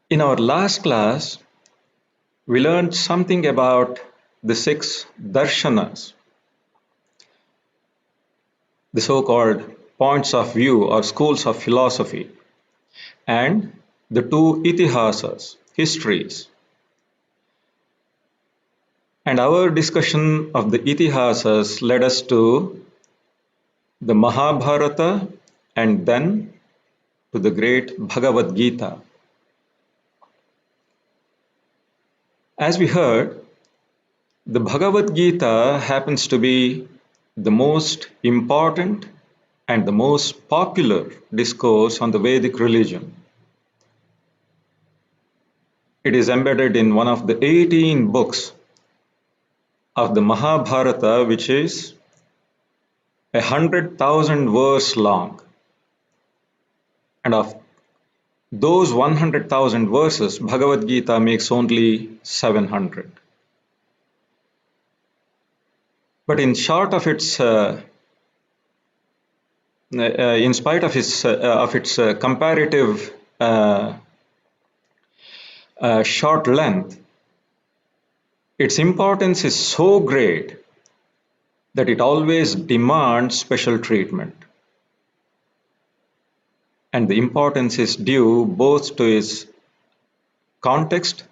In our last class, we learned something about the 6 darshanas, the so-called points of view or schools of philosophy, and the 2 itihasas, histories. And our discussion of the itihasas led us to the Mahabharata and then to the great Bhagavad-Gita. As we heard, the Bhagavad-Gita happens to be the most important and the most popular discourse on the Vedic religion. It is embedded in one of the 18 books of the Mahabharata, which is 100,000 verse long. And of those 100,000 verses, Bhagavad Gita makes only 700. But in spite of its comparative short length, its importance is so great that it always demands special treatment. And the importance is due both to its context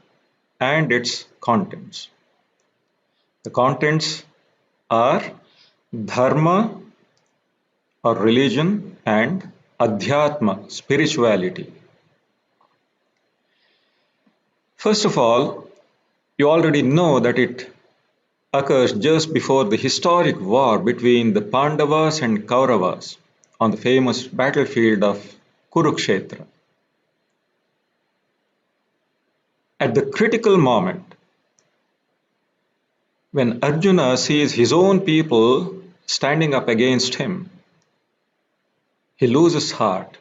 and its contents. The contents are dharma or religion and adhyatma, spirituality. First of all, you already know that it occurs just before the historic war between the Pandavas and Kauravas on the famous battlefield of Kurukshetra. At the critical moment, when Arjuna sees his own people standing up against him, he loses heart.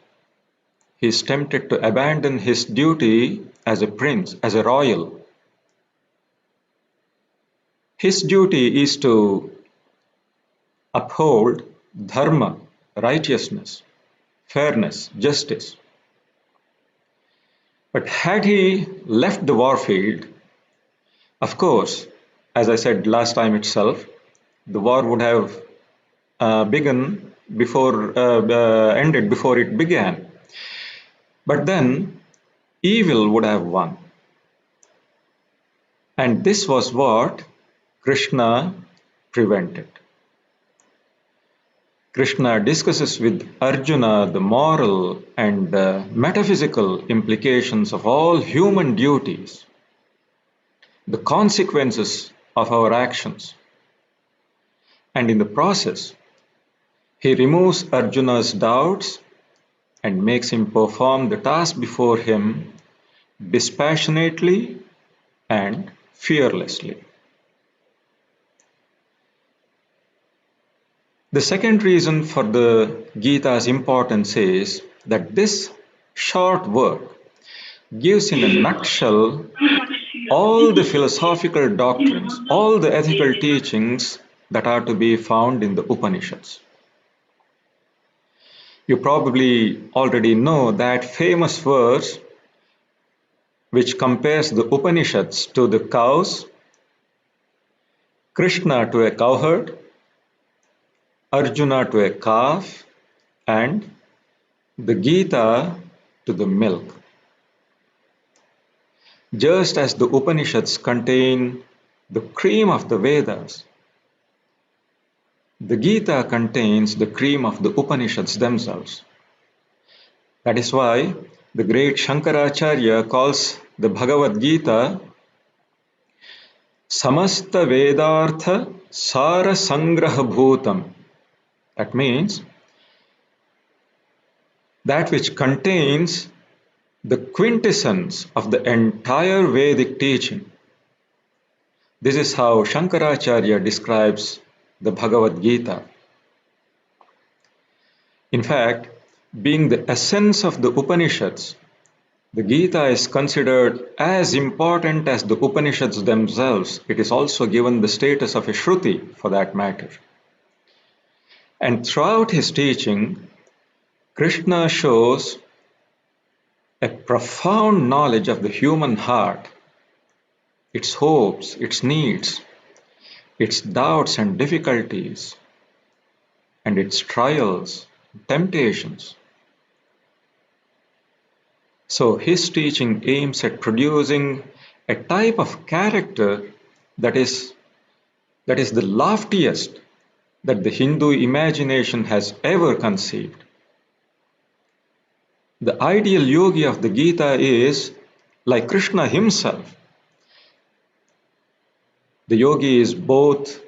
He is tempted to abandon his duty as a prince, as a royal. His duty is to uphold dharma, righteousness, fairness, justice. But had he left the warfield, of course, as I said last time itself, the war would have ended before it began. But then evil would have won. And this was what Krishna prevented. Krishna discusses with Arjuna the moral and metaphysical implications of all human duties, the consequences of our actions. And in the process, he removes Arjuna's doubts and makes him perform the task before him dispassionately and fearlessly. The second reason for the Gita's importance is that this short work gives in a nutshell all the philosophical doctrines, all the ethical teachings that are to be found in the Upanishads. You probably already know that famous verse which compares the Upanishads to the cows, Krishna to a cowherd, Arjuna to a calf, and the Gita to the milk. Just as the Upanishads contain the cream of the Vedas, the Gita contains the cream of the Upanishads themselves. That is why the great Shankaracharya calls the Bhagavad-Gita Samasta Vedartha Sara Sangraha Bhutam. That means that which contains the quintessence of the entire Vedic teaching. This is how Shankaracharya describes the Bhagavad-Gita. In fact, being the essence of the Upanishads, the Gita is considered as important as the Upanishads themselves. It is also given the status of a Shruti for that matter. And throughout his teaching, Krishna shows a profound knowledge of the human heart, its hopes, its needs, its doubts and difficulties, and its trials, temptations. So his teaching aims at producing a type of character that is the loftiest that the Hindu imagination has ever conceived. The ideal yogi of the Gita is like Krishna himself. The yogi is both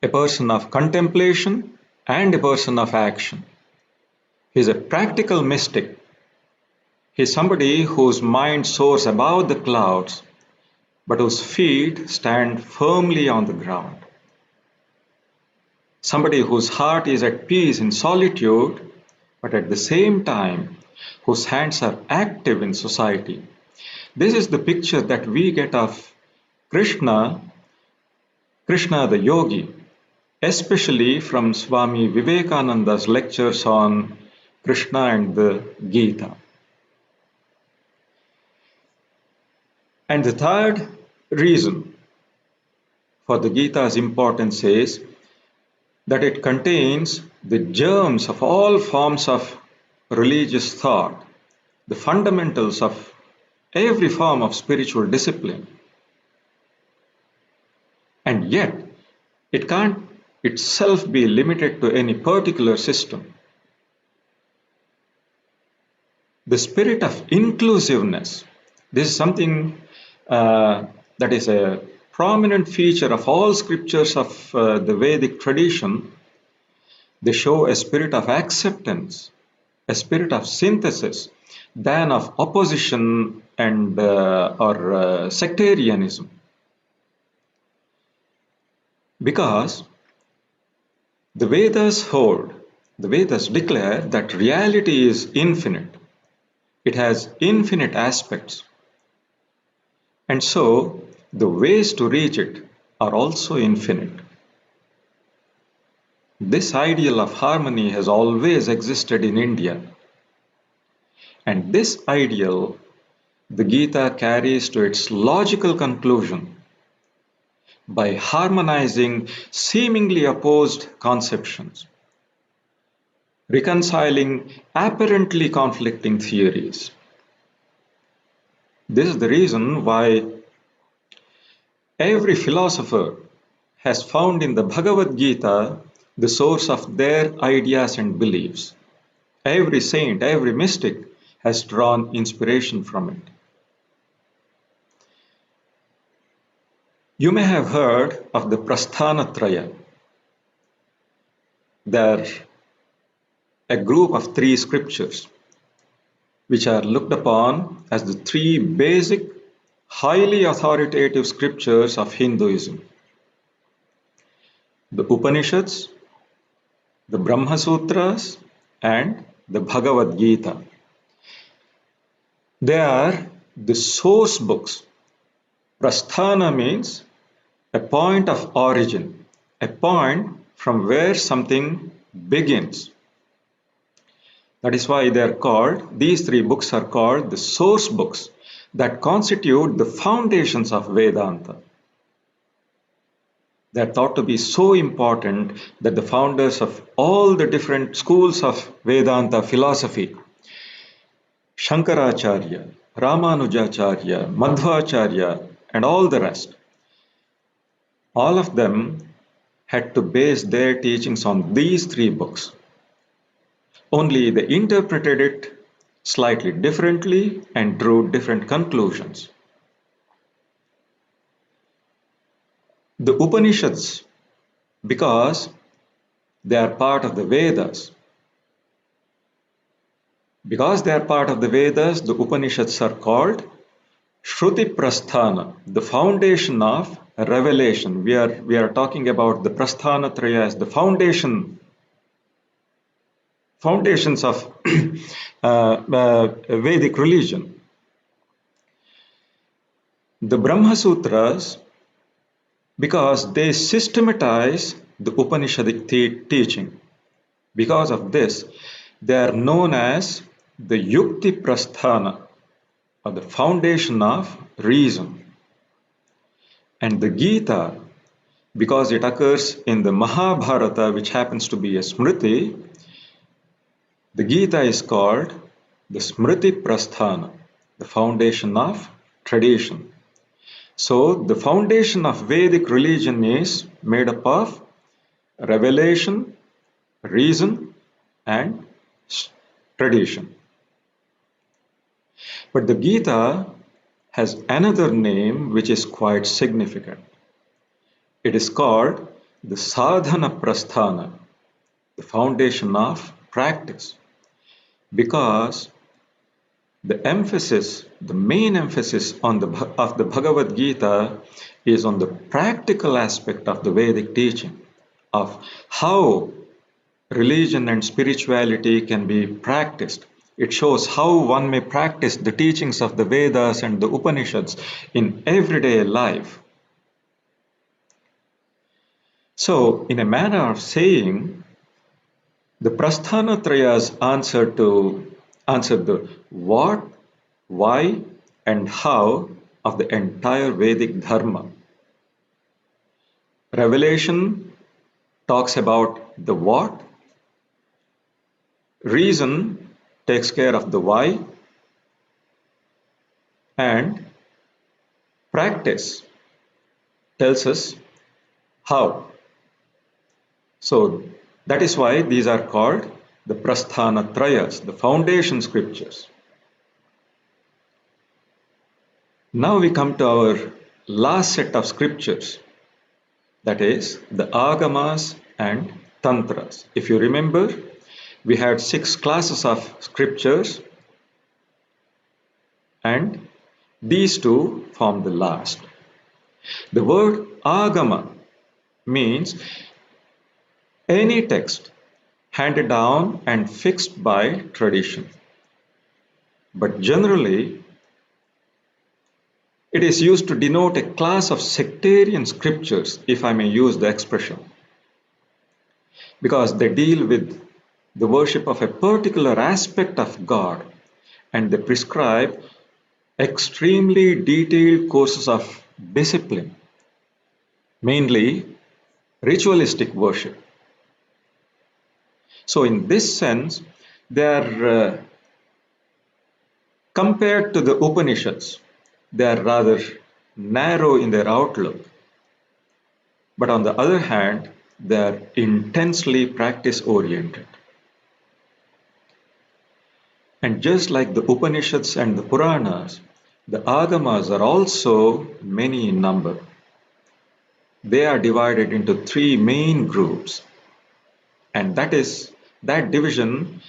a person of contemplation and a person of action. He is a practical mystic. He is somebody whose mind soars above the clouds, but whose feet stand firmly on the ground. Somebody whose heart is at peace in solitude, but at the same time, whose hands are active in society. This is the picture that we get of Krishna the yogi, especially from Swami Vivekananda's lectures on Krishna and the Gita. And the third reason for the Gita's importance is that it contains the germs of all forms of religious thought, the fundamentals of every form of spiritual discipline. And yet, it can't itself be limited to any particular system. The spirit of inclusiveness, this is something that is a prominent feature of all scriptures of the Vedic tradition. They show a spirit of acceptance, a spirit of synthesis, than of opposition and or sectarianism. Because the Vedas declare that reality is infinite. It has infinite aspects. And so, the ways to reach it are also infinite. This ideal of harmony has always existed in India. And this ideal, the Gita carries to its logical conclusion by harmonizing seemingly opposed conceptions, reconciling apparently conflicting theories. This is the reason why every philosopher has found in the Bhagavad-Gita the source of their ideas and beliefs. Every saint, every mystic has drawn inspiration from it. You may have heard of the Prasthanatraya. They're a group of 3 scriptures which are looked upon as the 3 basic, highly authoritative scriptures of Hinduism. The Upanishads, the Brahma Sutras, and the Bhagavad-Gita. They are the source books. Prasthana means a point of origin, a point from where something begins. That is why these 3 books are called the source books that constitute the foundations of Vedanta. They are thought to be so important that the founders of all the different schools of Vedanta philosophy, Shankaracharya, Ramanujacharya, Madhvacharya, and all the rest, all of them had to base their teachings on these 3 books. Only they interpreted it slightly differently and drew different conclusions. The Upanishads, because they are part of the Vedas, the Upanishads are called Shruti Prasthana, the foundation of revelation. We are talking about the Prasthanatraya as the foundations of Vedic religion. The Brahma Sutras, because they systematize the Upanishadic teaching. Because of this, they are known as the Yukti Prasthana, or the foundation of reason. And the Gita, because it occurs in the Mahabharata, which happens to be a Smriti, the Gita is called the Smriti Prasthana, the foundation of tradition. So the foundation of Vedic religion is made up of revelation, reason, and tradition. But the Gita has another name which is quite significant. It is called the Sadhana Prasthana, the foundation of practice, because the main emphasis of the Bhagavad-Gita is on the practical aspect of the Vedic teaching, of how religion and spirituality can be practiced. It shows how one may practice the teachings of the Vedas and the Upanishads in everyday life. So, in a manner of saying, the Prasthanatraya's answer the what, why, and how of the entire Vedic Dharma. Revelation talks about the what, reason takes care of the why, and practice tells us how. So that is why these are called the Prasthanatrayas, the foundation scriptures. Now we come to our last set of scriptures, that is the Agamas and Tantras. If you remember, we had 6 classes of scriptures, and these 2 form the last. The word Agama means any text handed down and fixed by tradition. But generally, it is used to denote a class of sectarian scriptures, if I may use the expression, because they deal with the worship of a particular aspect of God, and they prescribe extremely detailed courses of discipline, mainly ritualistic worship. So in this sense, they are compared to the Upanishads, they are rather narrow in their outlook. But on the other hand, they are intensely practice-oriented. And just like the Upanishads and the Puranas, the Agamas are also many in number. They are divided into 3 main groups, and that division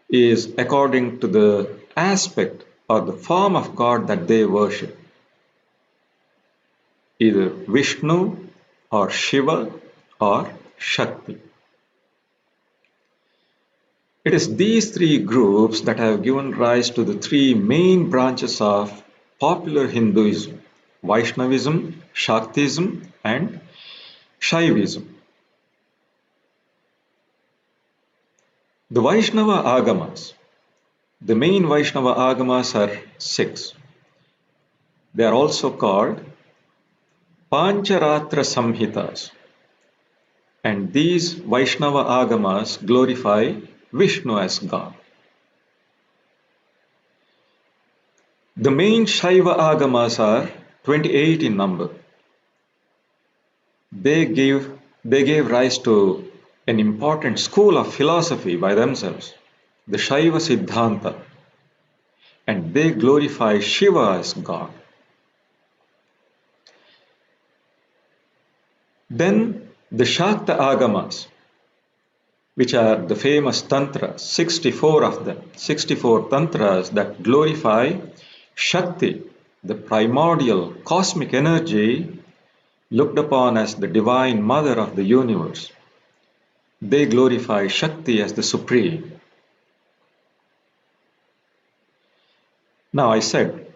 is according to the aspect or the form of God that they worship, either Vishnu or Shiva or Shakti. It is these 3 groups that have given rise to the 3 main branches of popular Hinduism: Vaishnavism, Shaktism, and Shaivism. The Vaishnava Agamas, the main Vaishnava Agamas are 6. They are also called Pancharatra Samhitas, and these Vaishnava Agamas glorify Vishnu as God. The main Shaiva Agamas are 28 in number. They gave rise to an important school of philosophy by themselves, the Shaiva Siddhanta, and they glorify Shiva as God. Then the Shakta Agamas, which are the famous Tantras, 64 of them, 64 Tantras that glorify Shakti, the primordial cosmic energy looked upon as the divine mother of the universe. They glorify Shakti as the supreme. Now I said,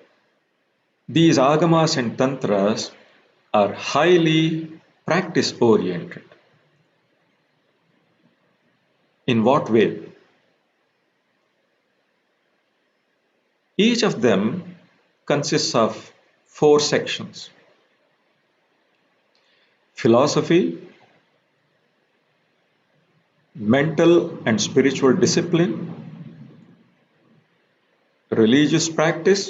these Agamas and Tantras are highly practice-oriented. In what way? Each of them consists of 4 sections: philosophy, mental and spiritual discipline, religious practice,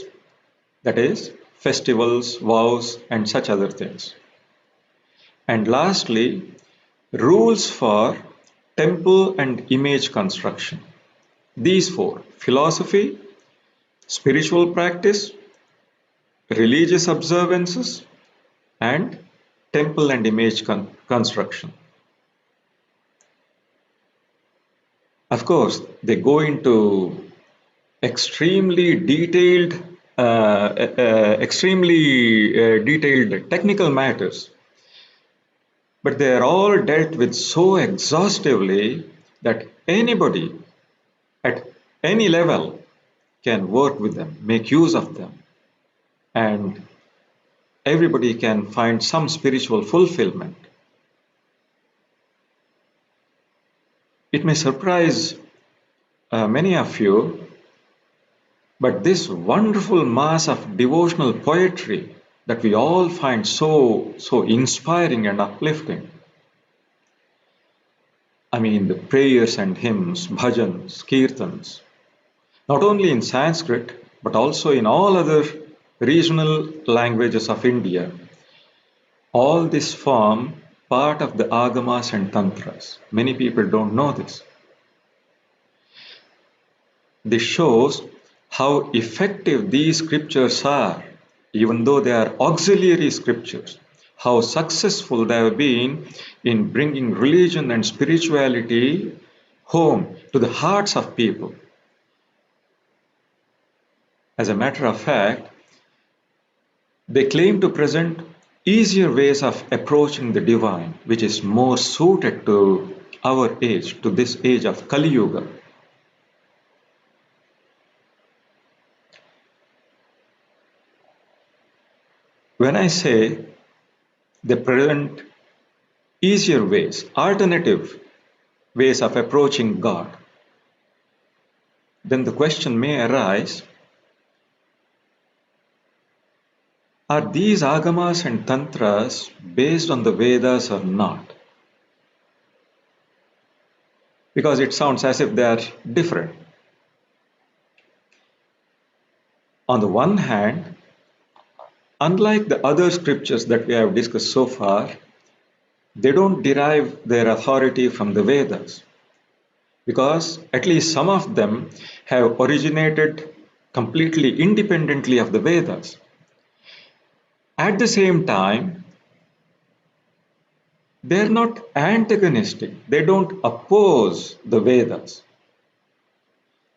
that is, festivals, vows, and such other things. And lastly, rules for temple and image construction. These 4: philosophy, spiritual practice, religious observances, and temple and image construction. Of course, they go into extremely detailed, detailed technical matters, but they are all dealt with so exhaustively that anybody at any level can work with them, make use of them, and everybody can find some spiritual fulfillment. It may surprise many of you, but this wonderful mass of devotional poetry that we all find so inspiring and uplifting. I mean, the prayers and hymns, bhajans, kirtans, not only in Sanskrit, but also in all other regional languages of India. All this form part of the Agamas and Tantras. Many people don't know this. This shows how effective these scriptures are, even though they are auxiliary scriptures, how successful they have been in bringing religion and spirituality home to the hearts of people. As a matter of fact, they claim to present easier ways of approaching the divine, which is more suited to our age, to this age of Kali Yuga. When I say they present easier ways, alternative ways of approaching God, then the question may arise, are these Agamas and Tantras based on the Vedas or not? Because it sounds as if they are different. On the one hand, unlike the other scriptures that we have discussed so far, they don't derive their authority from the Vedas, because at least some of them have originated completely independently of the Vedas. At the same time, they're not antagonistic, they don't oppose the Vedas.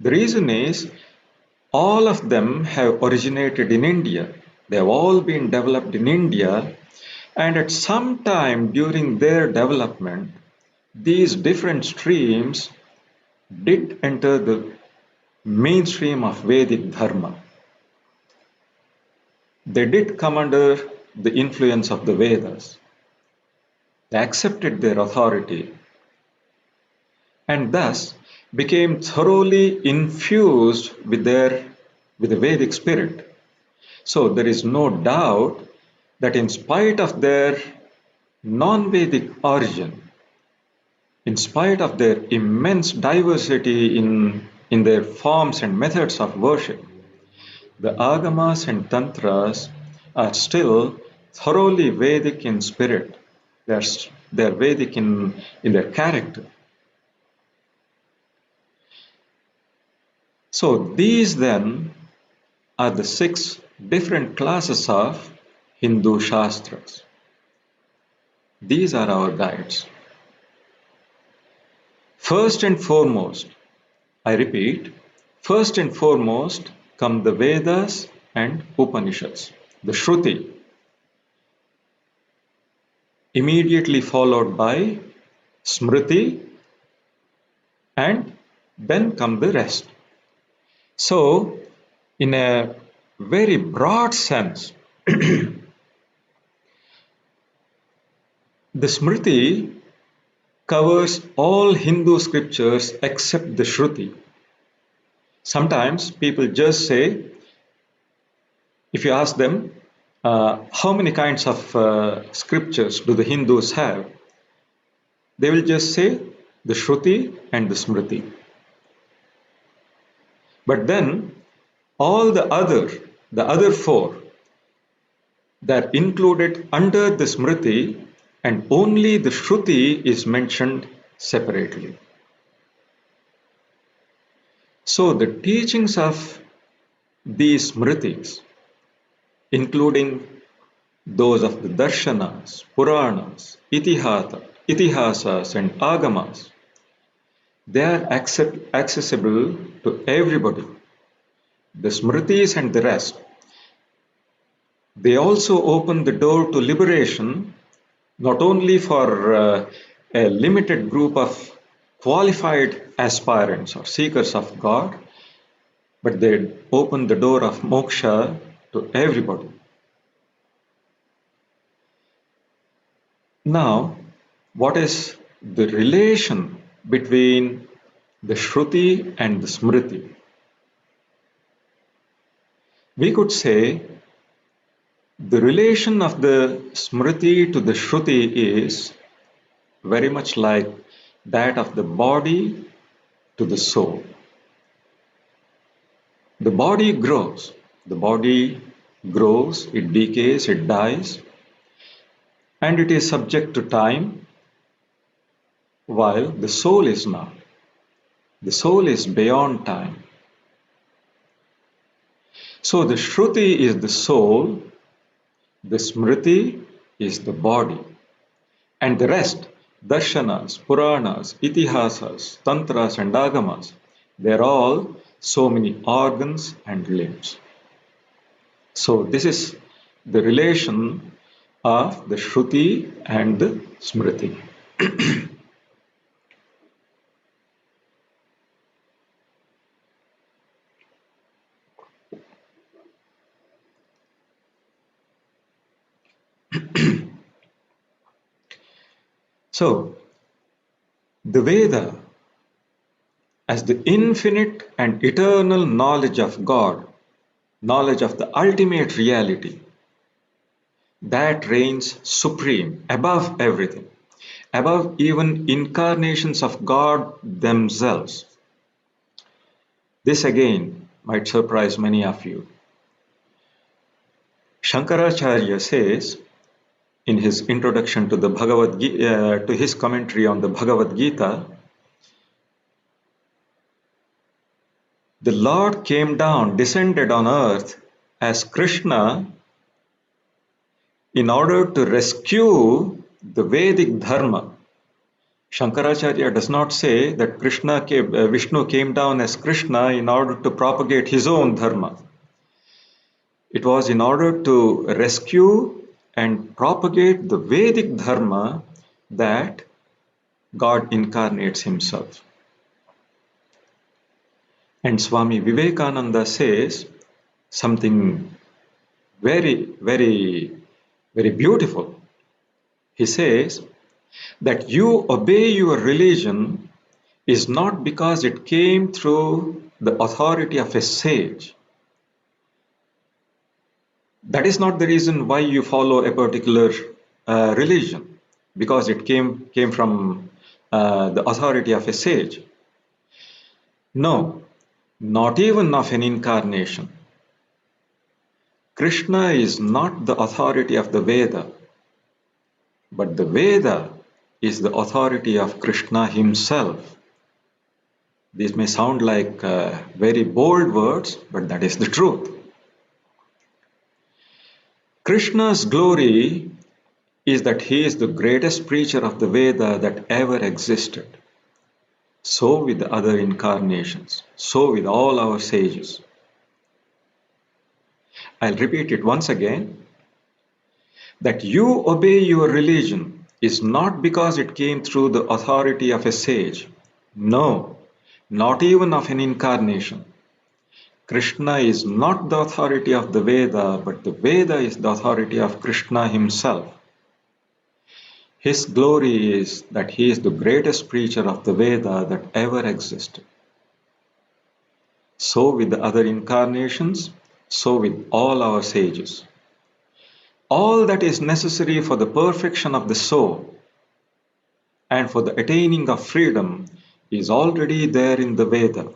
The reason is, all of them have originated in India. They have all been developed in India, and at some time during their development, these different streams did enter the mainstream of Vedic Dharma. They did come under the influence of the Vedas. They accepted their authority and thus became thoroughly infused with the Vedic spirit. So there is no doubt that in spite of their non-Vedic origin, in spite of their immense diversity in their forms and methods of worship, the Agamas and Tantras are still thoroughly Vedic in spirit. They're Vedic in their character. So these then are the 6 different classes of Hindu Shastras. These are our guides. First and foremost, I repeat, first and foremost come the Vedas and Upanishads, the Shruti, immediately followed by Smriti, and then come the rest. So, in a very broad sense, the Smriti covers all Hindu scriptures except the Shruti. Sometimes people just say if you ask them, how many kinds of scriptures do the Hindus have? They will just say the Shruti and the Smriti. But then all the other four, they're included under the Smriti, and only the Shruti is mentioned separately. So the teachings of these Smritis, including those of the Darshanas, Puranas, Itihasas and Agamas, they are accessible to everybody. The Smritis and the rest, they also open the door to liberation, not only for a limited group of qualified aspirants or seekers of God, but they open the door of moksha to everybody. Now, what is the relation between the Shruti and the Smriti? We could say the relation of the Smriti to the Shruti is very much like that of the body to the soul. The body grows, it decays, it dies, and it is subject to time, while the soul is not. The soul is beyond time. So the Shruti is the soul, the Smriti is the body, and the rest, Darshanas, Puranas, Itihasas, Tantras and Agamas, they're all so many organs and limbs. So this is the relation of the Shruti and the Smriti. So the Veda, as the infinite and eternal knowledge of God, knowledge of the ultimate reality, that reigns supreme above everything, above even incarnations of God themselves. This again might surprise many of you. Shankaracharya says in his introduction to the Bhagavad-Gita, to his commentary on the Bhagavad-Gita, the Lord came down, descended on earth as Krishna in order to rescue the Vedic Dharma. Shankaracharya does not say that Vishnu came down as Krishna in order to propagate his own Dharma. It was in order to rescue and propagate the Vedic Dharma that God incarnates himself. And Swami Vivekananda says something very, very, very beautiful. He says that you obey your religion is not because it came through the authority of a sage. That is not the reason why you follow a particular religion, because it came from the authority of a sage. No, not even of an incarnation. Krishna is not the authority of the Veda, but the Veda is the authority of Krishna himself. These may sound like very bold words, but that is the truth. Krishna's glory is that he is the greatest preacher of the Veda that ever existed. So with the other incarnations, so with all our sages. I'll repeat it once again, that you obey your religion is not because it came through the authority of a sage. No, not even of an incarnation. Krishna is not the authority of the Veda, but the Veda is the authority of Krishna himself. His glory is that he is the greatest preacher of the Veda that ever existed. So with the other incarnations, So with all our sages. All that is necessary for the perfection of the soul and for the attaining of freedom is already there in the Veda.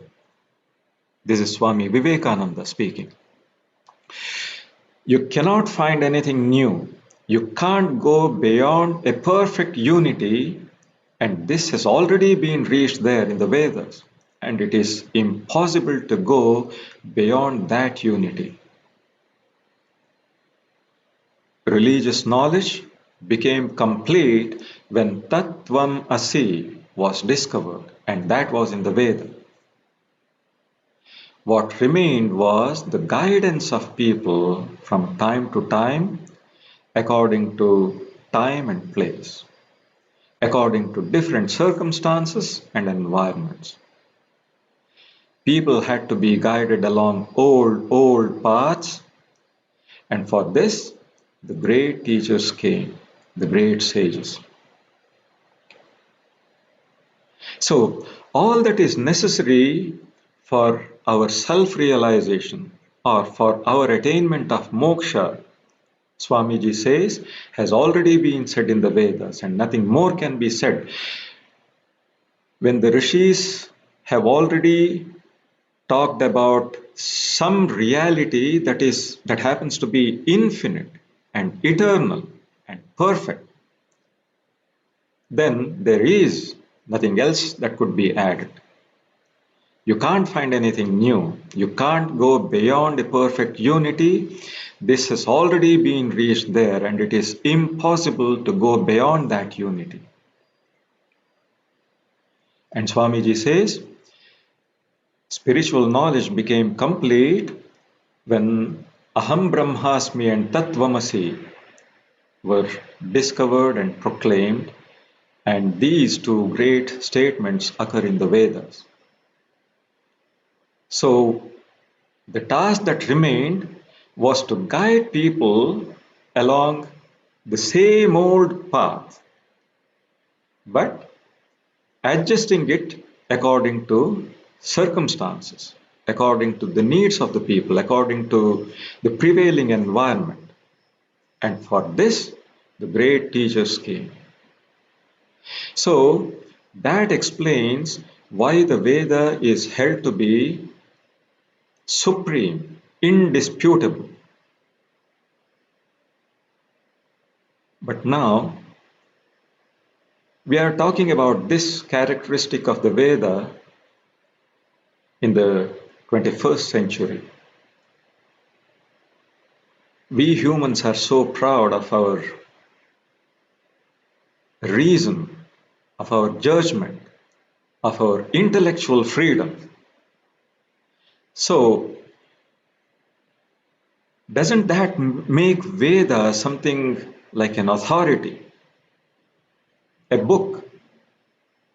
This is Swami Vivekananda speaking. You cannot find anything new. You can't go beyond a perfect unity, and this has already been reached there in the Vedas, and it is impossible to go beyond that unity. Religious knowledge became complete when Tattvam Asi was discovered, and that was in the Veda. What remained was the guidance of people from time to time, according to time and place, according to different circumstances and environments. People had to be guided along old paths, and for this, the great teachers came, the great sages. So, all that is necessary for our self-realization or for our attainment of moksha, Swamiji says, has already been said in the Vedas, and nothing more can be said. When the rishis have already talked about some reality that happens to be infinite and eternal and perfect, then there is nothing else that could be added. You can't find anything new. You can't go beyond a perfect unity. This has already been reached there, and it is impossible to go beyond that unity. And Swamiji says, spiritual knowledge became complete when Aham Brahmasmi and Tattvamasi were discovered and proclaimed, and these two great statements occur in the Vedas. So, the task that remained was to guide people along the same old path, but adjusting it according to circumstances, according to the needs of the people, according to the prevailing environment. And for this, the great teachers came. So, that explains why the Veda is held to be supreme, indisputable. But now, we are talking about this characteristic of the Veda in the 21st century. We humans are so proud of our reason, of our judgment, of our intellectual freedom. So, doesn't that make Veda something like an authority? A book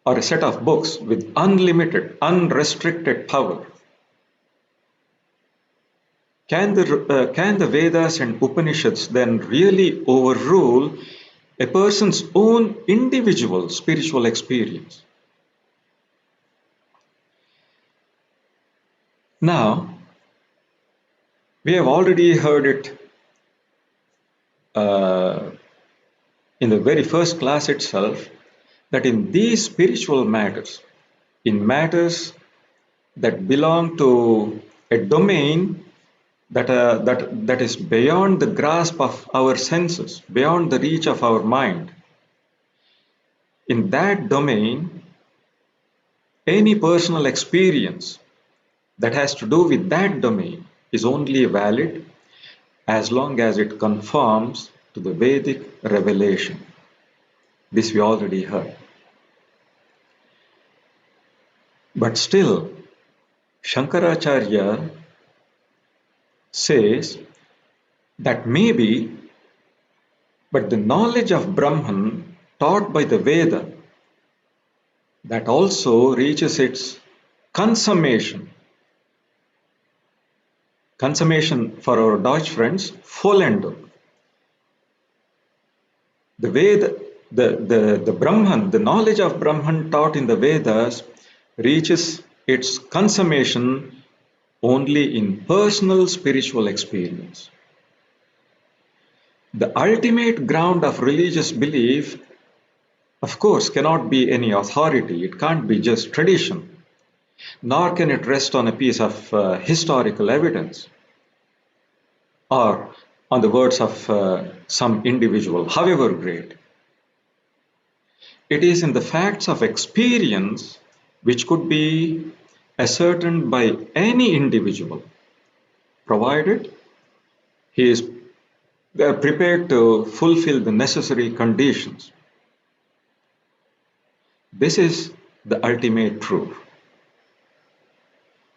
or a set of books with unlimited, unrestricted power. Can the Vedas and Upanishads then really overrule a person's own individual spiritual experience? Now, we have already heard it in the very first class itself, that in these spiritual matters, in matters that belong to a domain that is beyond the grasp of our senses, beyond the reach of our mind, in that domain, any personal experience that has to do with that domain is only valid as long as it conforms to the Vedic revelation. This we already heard. But still, Shankaracharya says that maybe, but the knowledge of Brahman taught by the Veda, that also reaches its consummation. Consummation for our Deutsch friends, Vollendung. The Veda, the Brahman, the knowledge of Brahman taught in the Vedas reaches its consummation only in personal spiritual experience. The ultimate ground of religious belief, of course, cannot be any authority. It can't be just tradition, nor can it rest on a piece of historical evidence or on the words of some individual, however great. It is in the facts of experience which could be ascertained by any individual, provided he is prepared to fulfill the necessary conditions. This is the ultimate truth.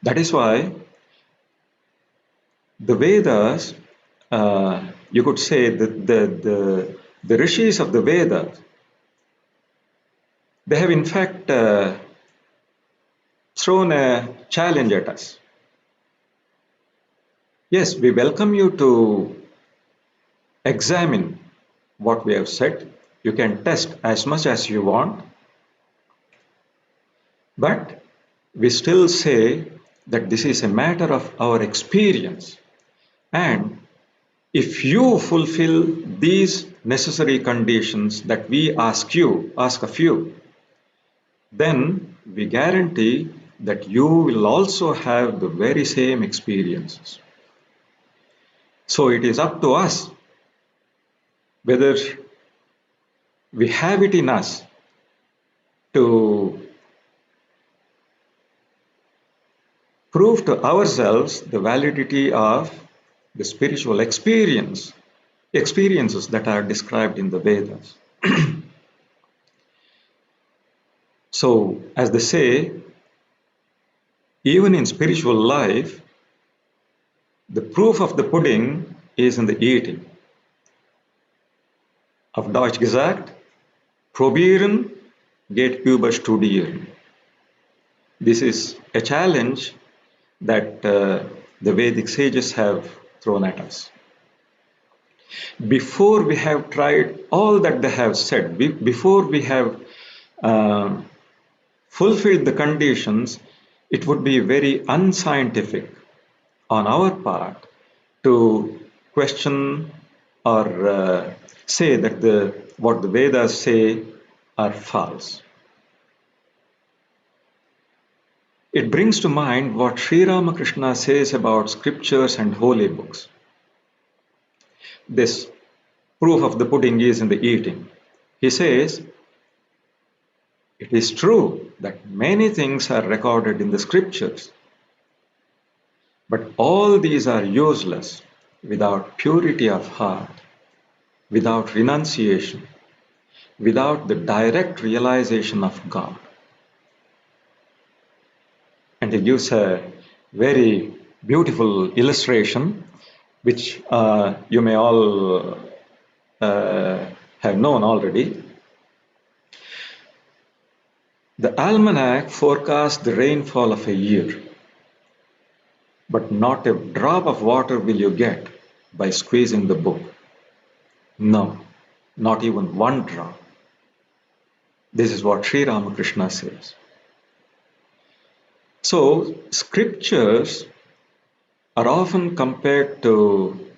That is why the Vedas, you could say that the rishis of the Vedas, they have in fact thrown a challenge at us. Yes, we welcome you to examine what we have said. You can test as much as you want. But we still say that this is a matter of our experience. And if you fulfill these necessary conditions that we ask of you, then we guarantee that you will also have the very same experiences. So it is up to us whether we have it in us to prove to ourselves the validity of the spiritual experiences that are described in the Vedas. So, as they say, even in spiritual life, the proof of the pudding is in the eating. Auf Deutsch gesagt, probieren geht über studieren. This is a challenge that the Vedic sages have thrown at us. Before we have tried all that they have said, before we have fulfilled the conditions, it would be very unscientific on our part to question or say that what the Vedas say are false. It brings to mind what Sri Ramakrishna says about scriptures and holy books. This proof of the pudding is in the eating. He says, it is true that many things are recorded in the scriptures, but all these are useless without purity of heart, without renunciation, without the direct realization of God. And he gives a very beautiful illustration, which you may all have known already. The almanac forecasts the rainfall of a year, but not a drop of water will you get by squeezing the book. No, not even one drop. This is what Sri Ramakrishna says. So, scriptures are often compared to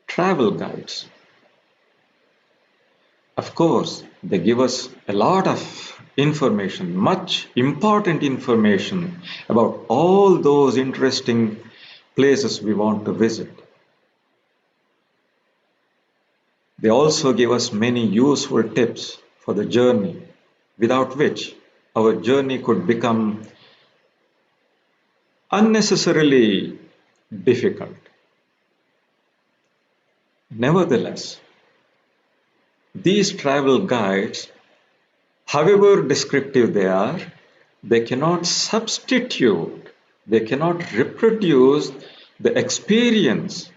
travel guides. Of course, they give us a lot of information, much important information about all those interesting places we want to visit. They also give us many useful tips for the journey, without which our journey could become unnecessarily difficult. Nevertheless, these travel guides, however descriptive they cannot substitute, they cannot reproduce the experience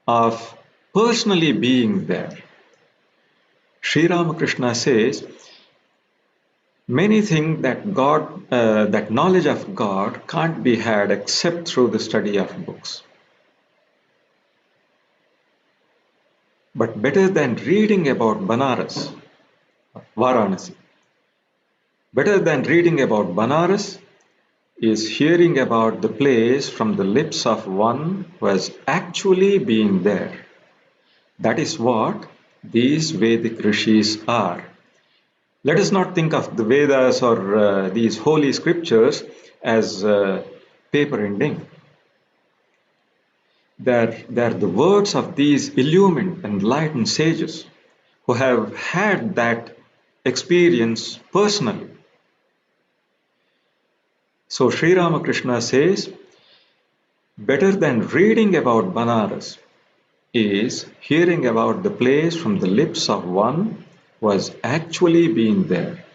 of personally being there. Sri Ramakrishna says, many think that that knowledge of God can't be had except through the study of books. But better than reading about Varanasi, better than reading about Banaras is hearing about the place from the lips of one who has actually been there. That is what these Vedic rishis are. Let us not think of the Vedas or these holy scriptures as paper and ink. They're the words of these illumined, enlightened sages who have had that experience personally. So Sri Ramakrishna says, better than reading about Banaras is hearing about the place from the lips of one who has actually been there.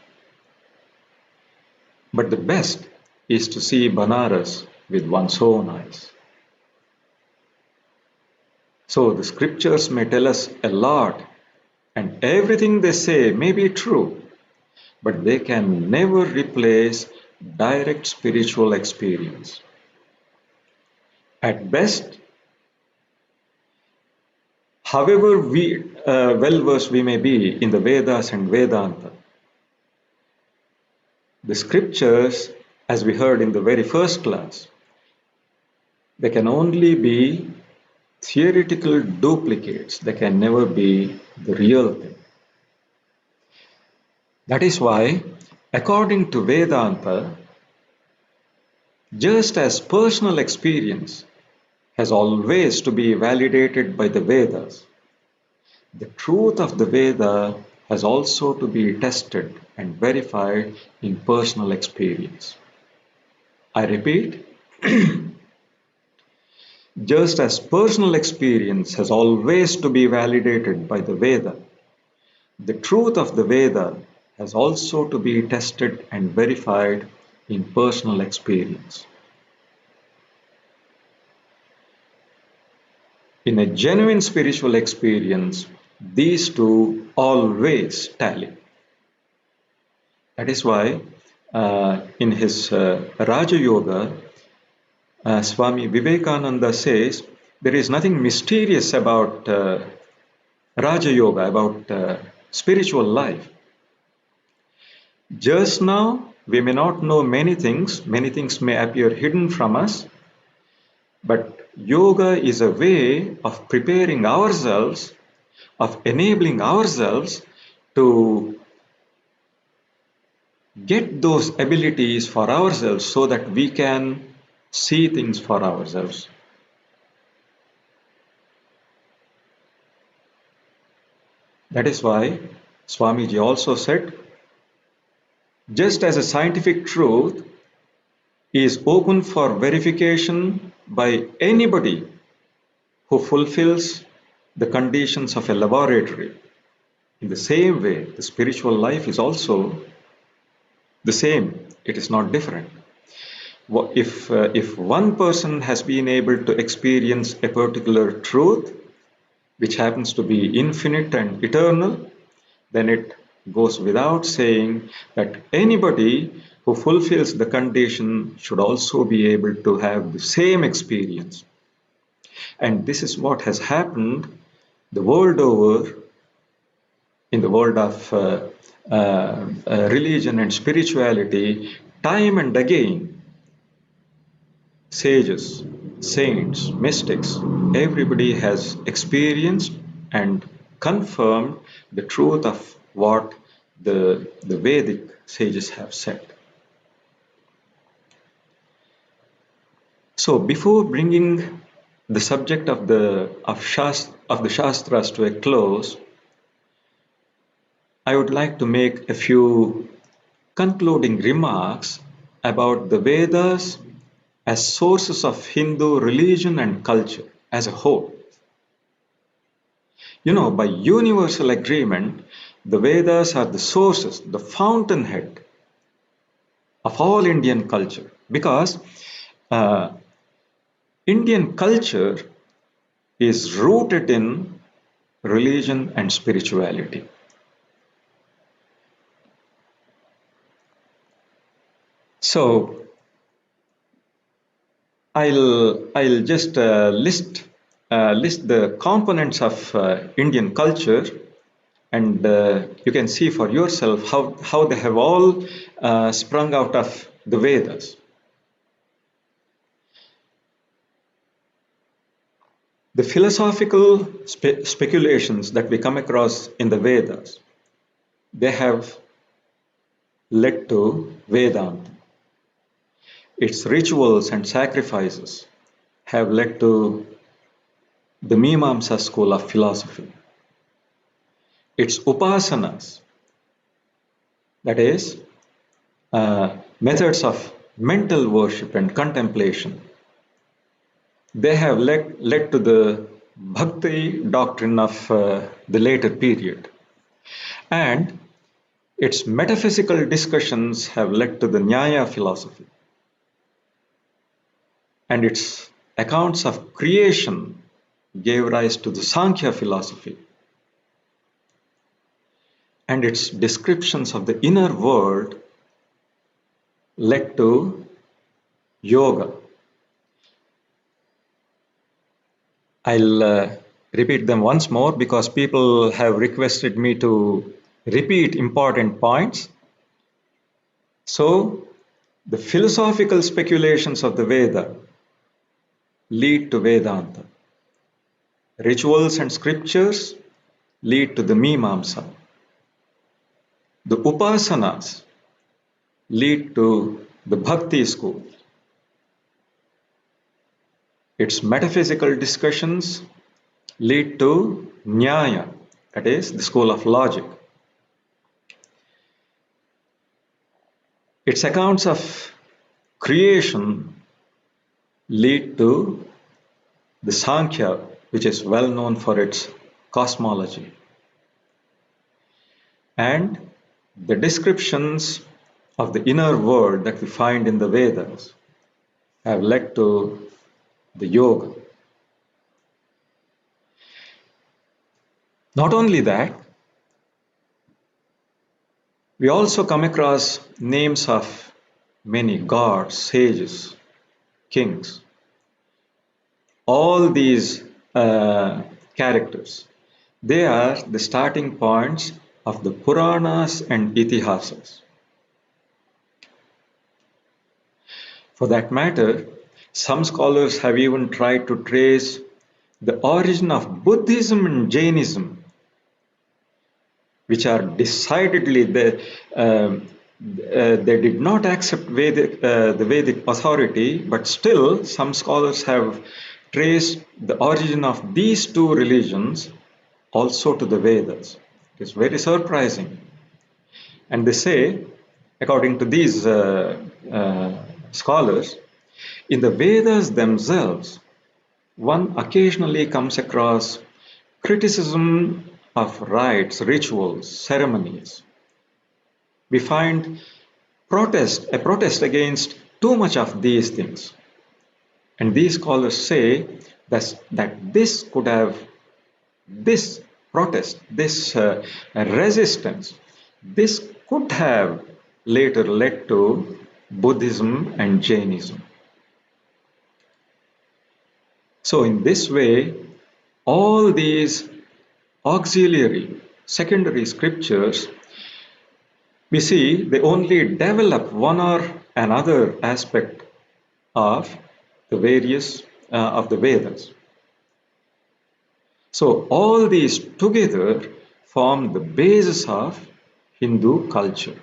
But the best is to see Banaras with one's own eyes. So the scriptures may tell us a lot, and everything they say may be true, but they can never replace direct spiritual experience. At best, however well versed we may be in the Vedas and Vedanta, the scriptures, as we heard in the very first class, they can only be theoretical duplicates. They can never be the real thing. That is why, according to Vedanta, just as personal experience has always to be validated by the Vedas, the truth of the Veda has also to be tested and verified in personal experience. I repeat, just as personal experience has always to be validated by the Veda, the truth of the Veda has also to be tested and verified in personal experience. In a genuine spiritual experience, these two always tally. That is why in his Raja Yoga, Swami Vivekananda says there is nothing mysterious about Raja Yoga, about spiritual life. Just now, we may not know many things may appear hidden from us, but yoga is a way of preparing ourselves, of enabling ourselves to get those abilities for ourselves so that we can see things for ourselves. That is why Swamiji also said, just as a scientific truth is open for verification by anybody who fulfills the conditions of a laboratory, in the same way, the spiritual life is also the same. It is not different. If one person has been able to experience a particular truth, which happens to be infinite and eternal, then it goes without saying that anybody who fulfills the condition should also be able to have the same experience. And this is what has happened the world over in the world of religion and spirituality, time and again. Sages, saints, mystics, everybody has experienced and confirmed the truth of what the Vedic sages have said. So before bringing the subject of the Shastras to a close, I would like to make a few concluding remarks about the Vedas as sources of Hindu religion and culture as a whole. By universal agreement, the Vedas are the sources, the fountainhead of all Indian culture, because Indian culture is rooted in religion and spirituality. So I'll just list the components of Indian culture, and you can see for yourself how they have all sprung out of the Vedas. The philosophical speculations that we come across in the Vedas, they have led to Vedanta. Its rituals and sacrifices have led to the Mimamsa school of philosophy. Its upasanas, that is, methods of mental worship and contemplation, they have led to the bhakti doctrine of the later period. And its metaphysical discussions have led to the Nyaya philosophy. And its accounts of creation gave rise to the Sankhya philosophy. And its descriptions of the inner world led to yoga. I'll repeat them once more because people have requested me to repeat important points. So, the philosophical speculations of the Veda lead to Vedanta. Rituals and scriptures lead to the Mimamsa. The upasanas lead to the Bhakti school. Its metaphysical discussions lead to Nyaya, that is, the school of logic. Its accounts of creation lead to the Sankhya, which is well known for its cosmology. And the descriptions of the inner world that we find in the Vedas have led to the yoga. Not only that, we also come across names of many gods, sages, kings. All these characters, they are the starting points of the Puranas and Itihasas. For that matter, some scholars have even tried to trace the origin of Buddhism and Jainism, which are decidedly they did not accept the Vedic authority, but still some scholars have traced the origin of these two religions also to the Vedas. It is very surprising. And they say, according to these scholars, in the Vedas themselves, one occasionally comes across criticism of rites, rituals, ceremonies. We find a protest against too much of these things. And these scholars say that this could have, this protest, this resistance, this could have later led to Buddhism and Jainism. So in this way, all these auxiliary, secondary scriptures, we see they only develop one or another aspect of the various of the Vedas. So all these together form the basis of Hindu culture.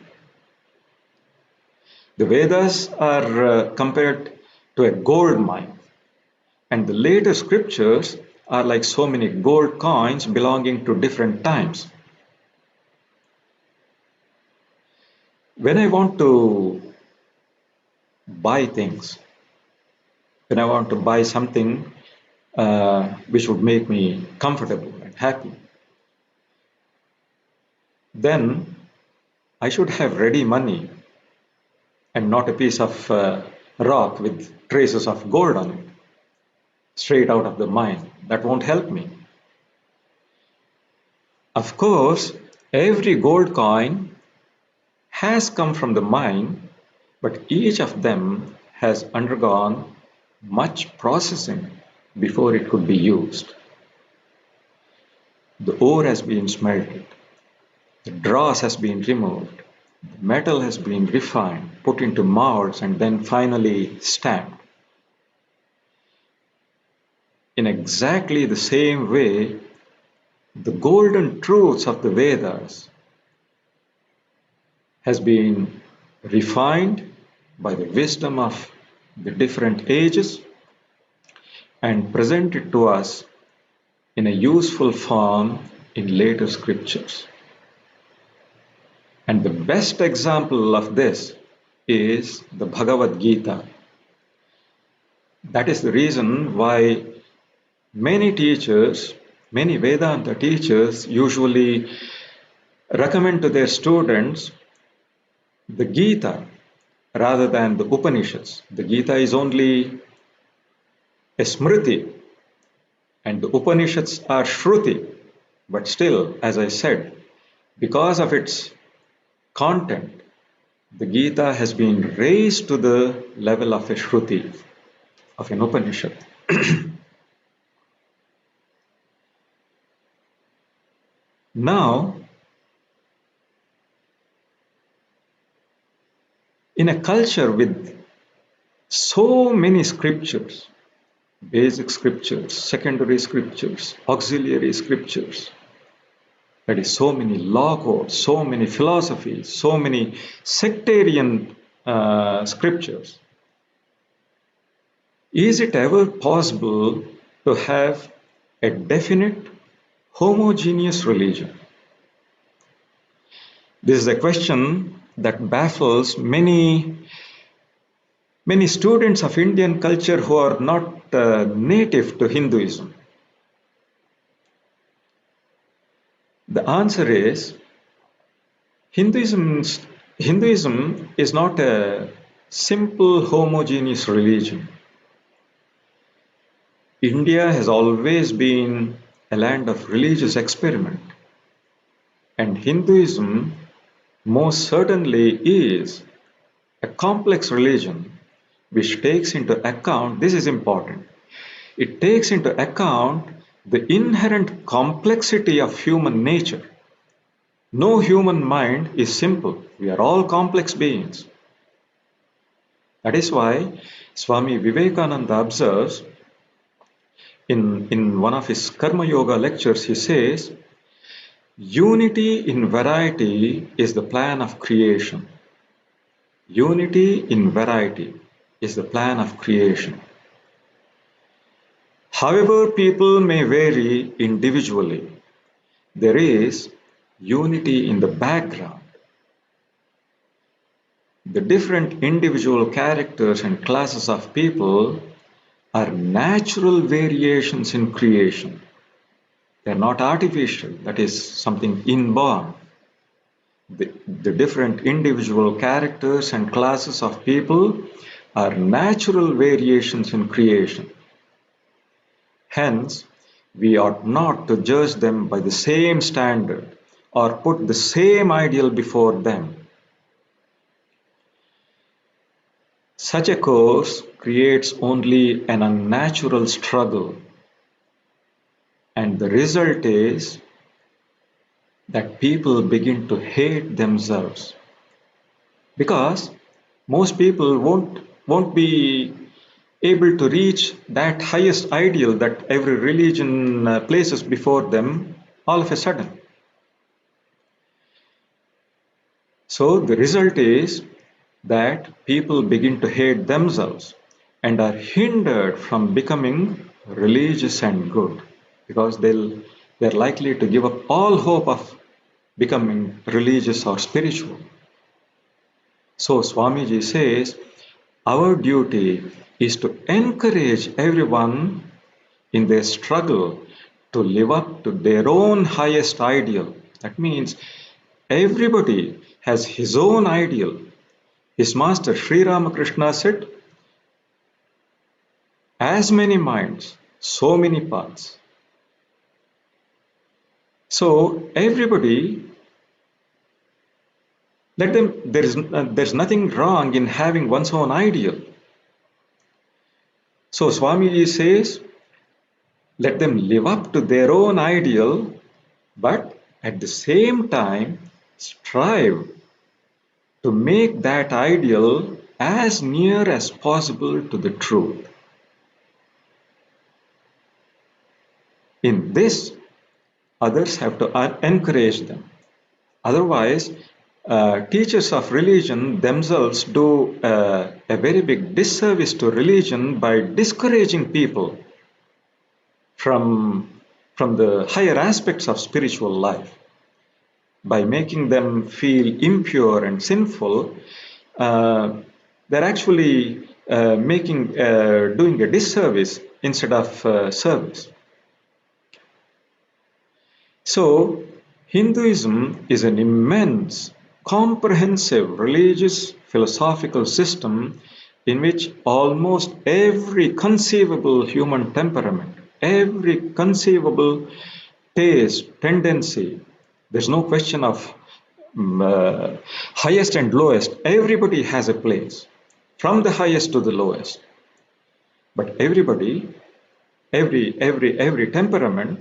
The Vedas are compared to a gold mine, and the later scriptures are like so many gold coins belonging to different times. When I want to buy things, when I want to buy something which would make me comfortable and happy, then I should have ready money and not a piece of rock with traces of gold on it, straight out of the mine. That won't help me. Of course, every gold coin has come from the mine, but each of them has undergone much processing before it could be used. The ore has been smelted, the dross has been removed, the metal has been refined, put into molds, and then finally stamped. in exactly the same way, the golden truths of the Vedas has been refined by the wisdom of the different ages and presented to us in a useful form in later scriptures. And the best example of this is the Bhagavad-Gita. That is the reason why many teachers, many Vedanta teachers usually recommend to their students the Gita rather than the Upanishads. The Gita is only a Smriti and the Upanishads are Shruti. But still, as I said, because of its content, the Gita has been raised to the level of a Shruti, of an Upanishad. Now, in a culture with so many scriptures, basic scriptures, secondary scriptures, auxiliary scriptures, that is, so many law codes, so many philosophies, so many sectarian scriptures, is it ever possible to have a definite, homogeneous religion? This is a question that baffles many students of Indian culture who are not native to Hinduism. The answer is Hinduism is not a simple homogeneous religion. India has always been a land of religious experiment, and Hinduism most certainly is a complex religion which takes into account, this is important, it takes into account the inherent complexity of human nature. No human mind is simple. We are all complex beings. That is why Swami Vivekananda observes in one of his Karma Yoga lectures, he says, unity in variety is the plan of creation. Unity in variety is the plan of creation. However, people may vary individually, there is unity in the background. The different individual characters and classes of people are natural variations in creation. They are not artificial, that is something inborn. The different individual characters and classes of people are natural variations in creation. Hence, we ought not to judge them by the same standard or put the same ideal before them. Such a course creates only an unnatural struggle, and the result is that people begin to hate themselves, because most people won't be able to reach that highest ideal that every religion places before them all of a sudden. So the result is that people begin to hate themselves and are hindered from becoming religious and good, because they're likely to give up all hope of becoming religious or spiritual. So Swamiji says, our duty is to encourage everyone in their struggle to live up to their own highest ideal. That means everybody has his own ideal. His master Sri Ramakrishna said, as many minds, so many paths. So everybody, there's nothing wrong in having one's own ideal. So Swamiji says, let them live up to their own ideal, but at the same time strive to make that ideal as near as possible to the truth. In this, others have to encourage them. Otherwise, teachers of religion themselves do a very big disservice to religion by discouraging people from, from the higher aspects of spiritual life. By making them feel impure and sinful, they're actually doing a disservice instead of service. So, Hinduism is an immense, comprehensive religious philosophical system in which almost every conceivable human temperament, every conceivable taste, tendency, there's no question of highest and lowest. Everybody has a place, from the highest to the lowest. But everybody, every temperament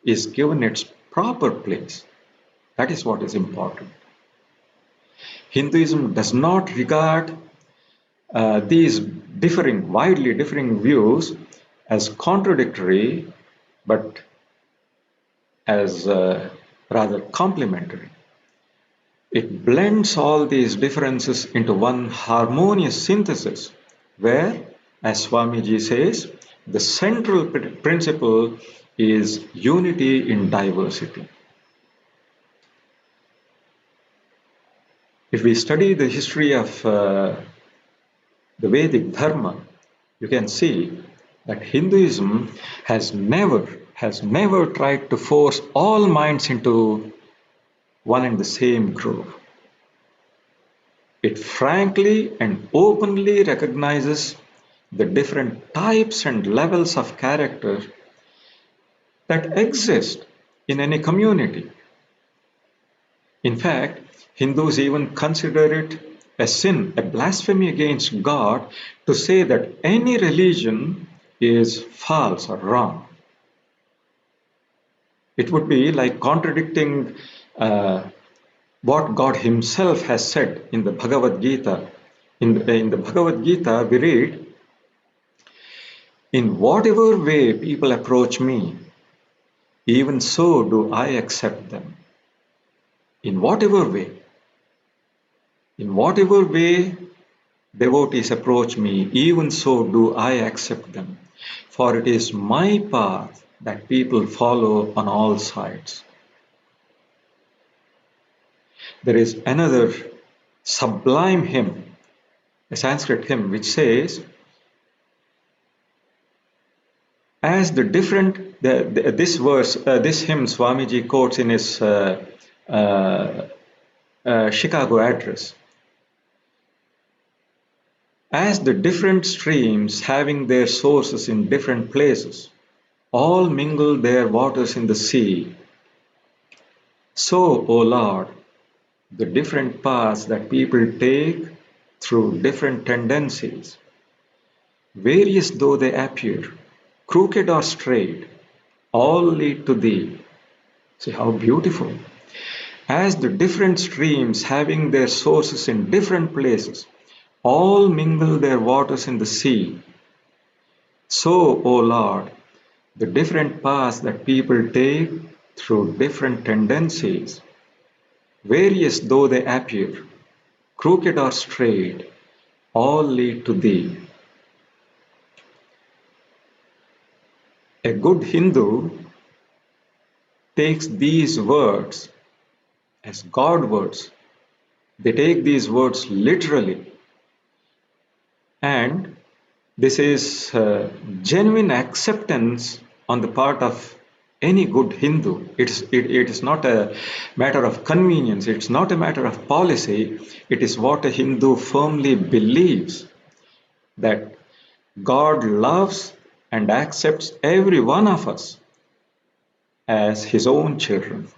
is given its proper place. That is what is important. Hinduism does not regard these widely differing views as contradictory, but as rather complementary. It blends all these differences into one harmonious synthesis where, as Swamiji says, the central principle is unity in diversity. If we study the history of the Vedic Dharma, you can see that Hinduism has never tried to force all minds into one and the same groove. It frankly and openly recognizes the different types and levels of character that exist in any community. In fact, Hindus even consider it a sin, a blasphemy against God, to say that any religion is false or wrong. It would be like contradicting what God Himself has said in the Bhagavad-Gita. In the Bhagavad-Gita, we read, "In whatever way people approach me, even so do I accept them." In whatever way devotees approach me, even so do I accept them. For it is my path that people follow on all sides. There is another sublime hymn, a Sanskrit hymn, which says, as the different, this hymn Swamiji quotes in his Chicago address. As the different streams having their sources in different places, all mingle their waters in the sea, so, O Lord, the different paths that people take through different tendencies, various though they appear, crooked or straight, all lead to Thee. See how beautiful. As the different streams having their sources in different places, all mingle their waters in the sea, so, O Lord, the different paths that people take through different tendencies, various though they appear, crooked or straight, all lead to Thee. A good Hindu takes these words as God words. They take these words literally. And this is genuine acceptance on the part of any good Hindu. It is not a matter of convenience. It's not a matter of policy. It is what a Hindu firmly believes, that God loves and accepts every one of us as His own children.